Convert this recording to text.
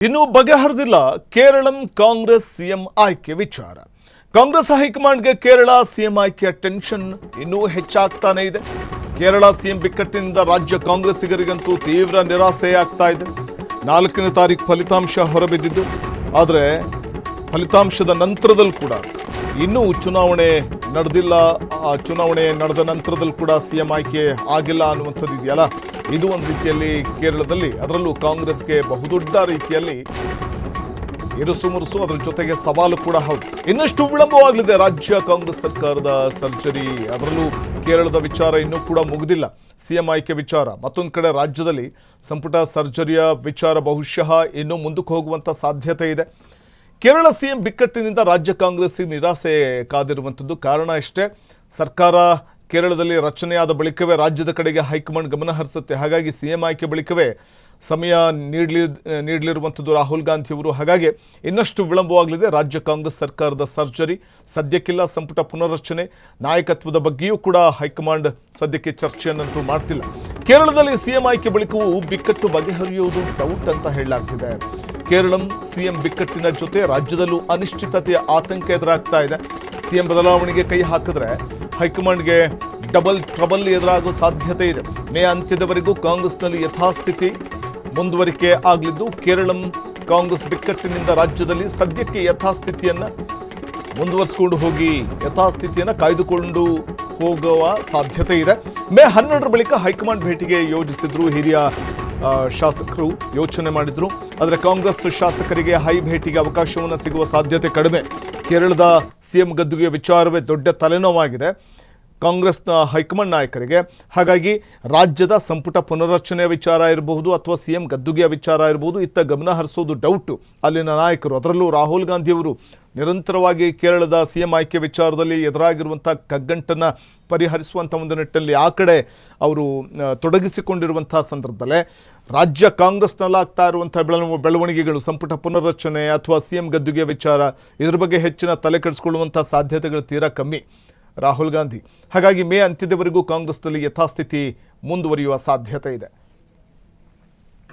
ಇನ್ನು ಬಗೆಹರಿದಿಲ್ಲ ಕೇರಳಂ ಕಾಂಗ್ರೆಸ್ ಸಿಎಂ ಆಯ್ಕೆ ವಿಚಾರ. ಕಾಂಗ್ರೆಸ್ ಹೈಕಮಾಂಡ್ಗೆ ಕೇರಳ ಸಿಎಂ ಆಯ್ಕೆಯ ಟೆನ್ಷನ್ ಇನ್ನೂ ಹೆಚ್ಚಾಗ್ತಾನೆ ಇದೆ. ಕೇರಳ ಸಿಎಂ ಬಿಕ್ಕಟ್ಟಿನಿಂದ ರಾಜ್ಯ ಕಾಂಗ್ರೆಸ್ಸಿಗರಿಗಂತೂ ತೀವ್ರ ನಿರಾಸೆಯಾಗ್ತಾ ಇದೆ. 4ನೇ ತಾರೀಕು ಫಲಿತಾಂಶ ಹೊರಬಿದ್ದಿದ್ದು, ಆದರೆ ಫಲಿತಾಂಶದ ನಂತರದಲ್ಲೂ ಕೂಡ ಇನ್ನೂ ಚುನಾವಣೆ ನಡೆದಿಲ್ಲ. ಆ ಚುನಾವಣೆ ನಡೆದ ನಂತರದಲ್ಲೂ ಕೂಡ ಸಿಎಂ ಆಯ್ಕೆ ಆಗಿಲ್ಲ ಅನ್ನುವಂಥದ್ದು ಇದೆಯಲ್ಲ, ಇದು ಒಂದು ರೀತಿಯಲ್ಲಿ ಕೇರಳದಲ್ಲಿ, ಅದರಲ್ಲೂ ಕಾಂಗ್ರೆಸ್ಗೆ ಬಹುದೊಡ್ಡ ರೀತಿಯಲ್ಲಿ ಇರುಸು ಮುರುಸು, ಅದರ ಜೊತೆಗೆ ಸವಾಲು ಕೂಡ ಹೌದು. ಇನ್ನಷ್ಟು ವಿಳಂಬವಾಗಲಿದೆ ರಾಜ್ಯ ಕಾಂಗ್ರೆಸ್ ಸರ್ಕಾರದ ಸರ್ಜರಿ. ಅದರಲ್ಲೂ ಕೇರಳದ ವಿಚಾರ ಇನ್ನೂ ಕೂಡ ಮುಗಿದಿಲ್ಲ. ಸಿಎಂ ಆಯ್ಕೆ ವಿಚಾರ ಮತ್ತೊಂದು ಕಡೆ, ರಾಜ್ಯದಲ್ಲಿ ಸಂಪುಟ ಸರ್ಜರಿಯ ವಿಚಾರ ಬಹುಶಃ ಇನ್ನೂ ಮುಂದಕ್ಕೆ ಹೋಗುವಂಥ ಸಾಧ್ಯತೆ ಇದೆ. ಕೇರಳ ಸಿಎಂ ಬಿಕ್ಕಟ್ಟಿನಿಂದ ರಾಜ್ಯ ಕಾಂಗ್ರೆಸ್ಸಿಗೆ ನಿರಾಸೆ ಕಾದಿರುವಂಥದ್ದು. ಕಾರಣ ಇಷ್ಟೇ, ಸರ್ಕಾರ ಕೇರಳದಲ್ಲಿ ರಚನೆಯಾದ ಬಳಿಕವೇ ರಾಜ್ಯದ ಕಡೆಗೆ ಹೈಕಮಾಂಡ್ ಗಮನ ಹರಿಸುತ್ತೆ. ಹಾಗಾಗಿ ಸಿಎಂ ಆಯ್ಕೆ ಬಳಿಕವೇ ಸಮಯ ನೀಡಲಿರುವಂಥದ್ದು ರಾಹುಲ್ ಗಾಂಧಿಯವರು. ಹಾಗಾಗಿ ಇನ್ನಷ್ಟು ವಿಳಂಬವಾಗಲಿದೆ ರಾಜ್ಯ ಕಾಂಗ್ರೆಸ್ ಸರ್ಕಾರದ ಸರ್ಜರಿ. ಸದ್ಯಕ್ಕಿಲ್ಲ ಸಂಪುಟ ಪುನರ್ರಚನೆ, ನಾಯಕತ್ವದ ಬಗ್ಗೆಯೂ ಕೂಡ ಹೈಕಮಾಂಡ್ ಸದ್ಯಕ್ಕೆ ಚರ್ಚೆಯನ್ನಂತೂ ಮಾಡ್ತಿಲ್ಲ. ಕೇರಳದಲ್ಲಿ ಸಿಎಂ ಆಯ್ಕೆ ಬಳಿಕವೂ ಬಿಕ್ಕಟ್ಟು ಬಗೆಹರಿಯುವುದು ಡೌಟ್ ಅಂತ ಹೇಳಲಾಗ್ತಿದೆ. ಕೇರಳಂ ಸಿಎಂ ಬಿಕ್ಕಟ್ಟಿನ ಜೊತೆ ರಾಜ್ಯದಲ್ಲೂ ಅನಿಶ್ಚಿತತೆಯ ಆತಂಕ ಎದುರಾಗ್ತಾ ಇದೆ. ಸಿಎಂ ಬದಲಾವಣೆಗೆ ಕೈ ಹಾಕಿದ್ರೆ ಹೈಕಮಾಂಡ್ಗೆ ಡಬಲ್ ಟ್ರಬಲ್ ಎದುರಾಗೋ ಸಾಧ್ಯತೆ ಇದೆ. ಮೇ ಅಂತ್ಯದವರೆಗೂ ಕಾಂಗ್ರೆಸ್ನಲ್ಲಿ ಯಥಾಸ್ಥಿತಿ ಮುಂದುವರಿಕೆ ಆಗಲಿದ್ದು, ಕೇರಳಂ ಕಾಂಗ್ರೆಸ್ ಬಿಕ್ಕಟ್ಟಿನಿಂದ ರಾಜ್ಯದಲ್ಲಿ ಸದ್ಯಕ್ಕೆ ಯಥಾಸ್ಥಿತಿಯನ್ನು ಮುಂದುವರಿಸಿಕೊಂಡು ಹೋಗಿ ಯಥಾಸ್ಥಿತಿಯನ್ನು ಕಾಯ್ದುಕೊಂಡು ಹೋಗುವ ಸಾಧ್ಯತೆ ಇದೆ. ಮೇ 12 ಬಳಿಕ ಹೈಕಮಾಂಡ್ ಭೇಟಿಗೆ ಯೋಜಿಸಿದ್ರು ಹಿರಿಯ ಶಾಸಕರು, ಯೋಚನೆ ಮಾಡಿದ್ರು. ಆದರೆ ಕಾಂಗ್ರೆಸ್ ಶಾಸಕರಿಗೆ ಹೈ ಭೇಟಿಗೆ ಅವಕಾಶವನ್ನು ಸಿಗುವ ಸಾಧ್ಯತೆ ಕಡಿಮೆ. ಕೇರಳದ ಸಿಎಂ ಗದ್ದುಗೆಯ ವಿಚಾರವೇ ದೊಡ್ಡ ತಲೆನೋವಾಗಿದೆ ಕಾಂಗ್ರೆಸ್ನ ಹೈಕಮಾಂಡ್ ನಾಯಕರಿಗೆ. ಹಾಗಾಗಿ ರಾಜ್ಯದ ಸಂಪುಟ ಪುನರ್ರಚನೆಯ ವಿಚಾರ ಇರಬಹುದು ಅಥವಾ ಸಿಎಂ ಗದ್ದುಗೆಯ ವಿಚಾರ ಇರಬಹುದು, ಇತ್ತ ಗಮನ ಹರಿಸೋದು ಡೌಟು ಅಲ್ಲಿನ ನಾಯಕರು. ಅದರಲ್ಲೂ ರಾಹುಲ್ ಗಾಂಧಿಯವರು ನಿರಂತರವಾಗಿ ಕೇರಳದ ಸಿಎಂ ಆಯ್ಕೆ ವಿಚಾರದಲ್ಲಿ ಎದುರಾಗಿರುವಂಥ ಕಗ್ಗಂಟನ್ನು ಪರಿಹರಿಸುವಂಥ ಒಂದು ನಿಟ್ಟಿನಲ್ಲಿ ಆ ಕಡೆ ಅವರು ತೊಡಗಿಸಿಕೊಂಡಿರುವಂಥ ಸಂದರ್ಭದಲ್ಲೇ ರಾಜ್ಯ ಕಾಂಗ್ರೆಸ್ನಲ್ಲಾಗ್ತಾ ಇರುವಂಥ ಬೆಳವಣಿಗೆಗಳು, ಸಂಪುಟ ಪುನರ್ರಚನೆ ಅಥವಾ ಸಿಎಂ ಗದ್ದುಗೆಯ ವಿಚಾರ, ಇದ್ರ ಬಗ್ಗೆ ಹೆಚ್ಚಿನ ತಲೆ ಕೆಡಿಸ್ಕೊಳ್ಳುವಂಥ ಸಾಧ್ಯತೆಗಳು ತೀರಾ ಕಮ್ಮಿ ರಾಹುಲ್ ಗಾಂಧಿ. ಹಾಗಾಗಿ ಮೇ ಅಂತ್ಯದವರೆಗೂ ಕಾಂಗ್ರೆಸ್ನಲ್ಲಿ ಯಥಾಸ್ಥಿತಿ ಮುಂದುವರಿಯುವ ಸಾಧ್ಯತೆ ಇದೆ.